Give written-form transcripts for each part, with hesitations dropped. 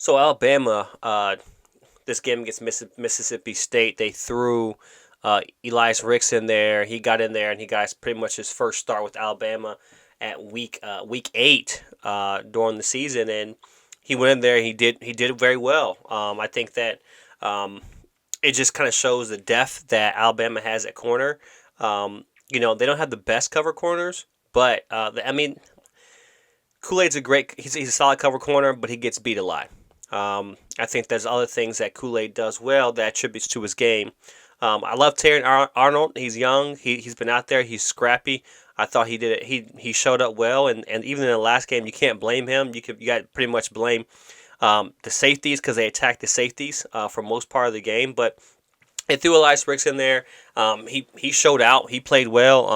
So Alabama, this game against Mississippi State, they threw Elias Ricks in there. He got in there and he got pretty much his first start with Alabama at week 8 during the season, and he went in there. He did very well. I think that it just kind of shows the depth that Alabama has at corner. They don't have the best cover corners, but I mean, Kool-Aid's a great. He's a solid cover corner, but he gets beat a lot. I think there's other things that Kool-Aid does well that attributes to his game. I love Arnold. He's young. He's been out there. He's scrappy. I thought he did it. He showed up well, and even in the last game, you can't blame him. You got to pretty much blame the safeties because they attacked the safeties for most part of the game. But they threw Elias Ricks in there. He showed out. He played well.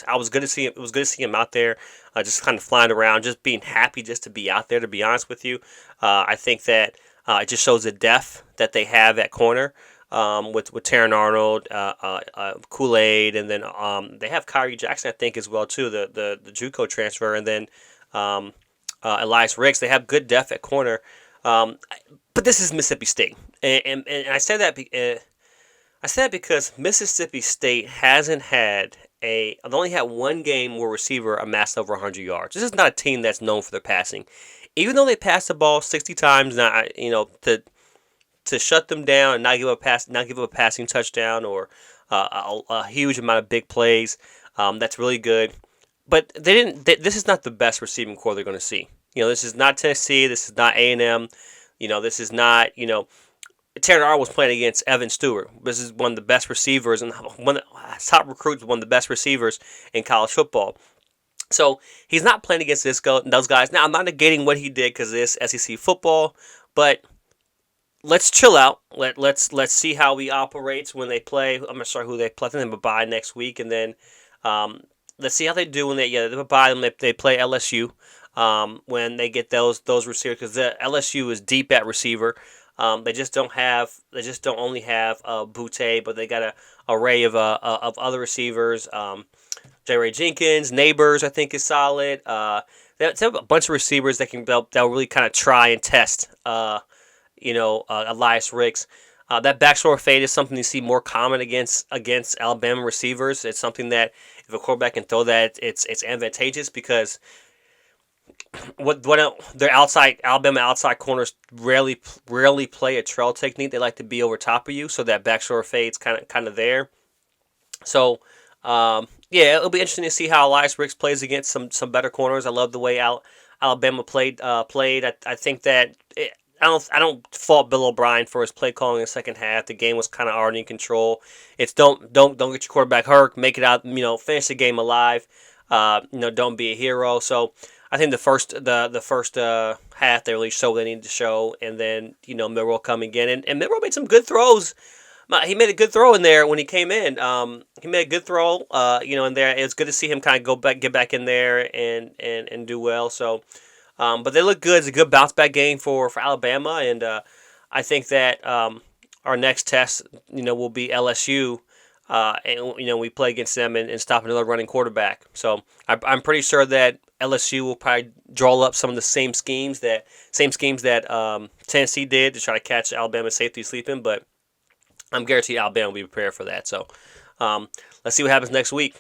I was good to see him. It was good to see him out there, just kind of flying around, just being happy just to be out there. To be honest with you, I think that it just shows the depth that they have at corner. With Taron Arnold, Kool-Aid, and then they have Kyrie Jackson, I think, as well too, the JUCO transfer, and then Elias Ricks. They have good depth at corner, but this is Mississippi State, and I say that. I said that because Mississippi State hasn't had they've only had one game where a receiver amassed over 100 yards. This is not a team that's known for their passing. Even though they pass the ball 60 times, to shut them down and not give up a passing touchdown or a huge amount of big plays, that's really good. But they didn't. This is not the best receiving core they're going to see. This is not Tennessee. This is not A&M. This is not. Taron Arnold was playing against Evan Stewart. This is one of the best receivers and one of the top recruits, one of the best receivers in college football. So he's not playing against those guys. Now, I'm not negating what he did because it's SEC football, but let's chill out. Let's see how he operates when they play. I'm not sure who they play. I think they have a bye next week, and then let's see how they do when they have a bye and they play LSU when they get those receivers, because the LSU is deep at receiver. They just don't only have Butte, but they got an array of other receivers. J. Ray Jenkins, Neighbors, I think is solid. They have a bunch of receivers that'll really kind of try and test. Elias Ricks. That backdoor fade is something you see more common against Alabama receivers. It's something that if a quarterback can throw that, it's advantageous because what their Alabama outside corners rarely play a trail technique. They like to be over top of you, so that backdoor fade's kind of there. So it'll be interesting to see how Elias Ricks plays against some better corners. I love the way Alabama played. I think that I don't fault Bill O'Brien for his play calling in the second half. The game was kind of already in control. It's don't get your quarterback hurt. Make it out. Finish the game alive. Don't be a hero. So I think the first half they really showed what they needed to show, and then Milroe coming in and Milroe made some good throws. He made a good throw in there when he came in. He made a good throw. In there. It was good to see him kind of get back in there and do well. So. But they look good. It's a good bounce back game for Alabama, and I think that our next test, will be LSU, and we play against them and stop another running quarterback. So I'm pretty sure that LSU will probably draw up some of the same schemes that Tennessee did to try to catch Alabama safety sleeping. But I'm guaranteed Alabama will be prepared for that. So let's see what happens next week.